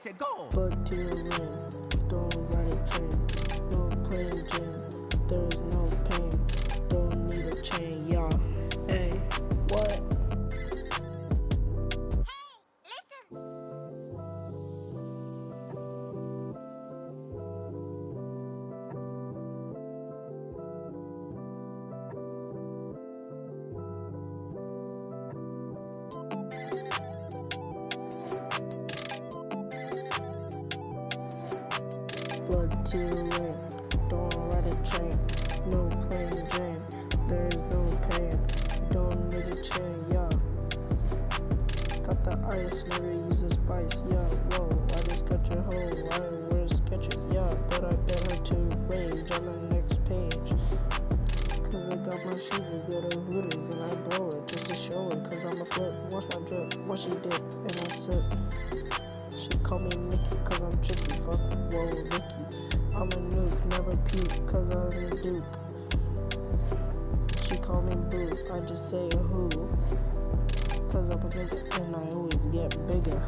to go. Blood to the ring, don't ride a train, no playing gym, there is no pain, don't need a chain, y'all. Hey, what? Blood to the ring, don't ride a train, no playing game, there is no pain, don't need a chain, yeah. Got the ice, never use a spice, yeah. Whoa, I just cut your hoe, I wear sketches, yeah. But I bet her to range on the next page, cause I got my shooters, go to Hooters, then I blow it just to show it, cause I'm a flip, watch my drip, watch she dip, and I sip. She call me Mickey, cause I'm tricky, fuck, whoa, Vicky. I'm a nuke, never puke, cause I'm a duke. She call me boo, I just say a who, cause I'm a nigga and I always get bigger.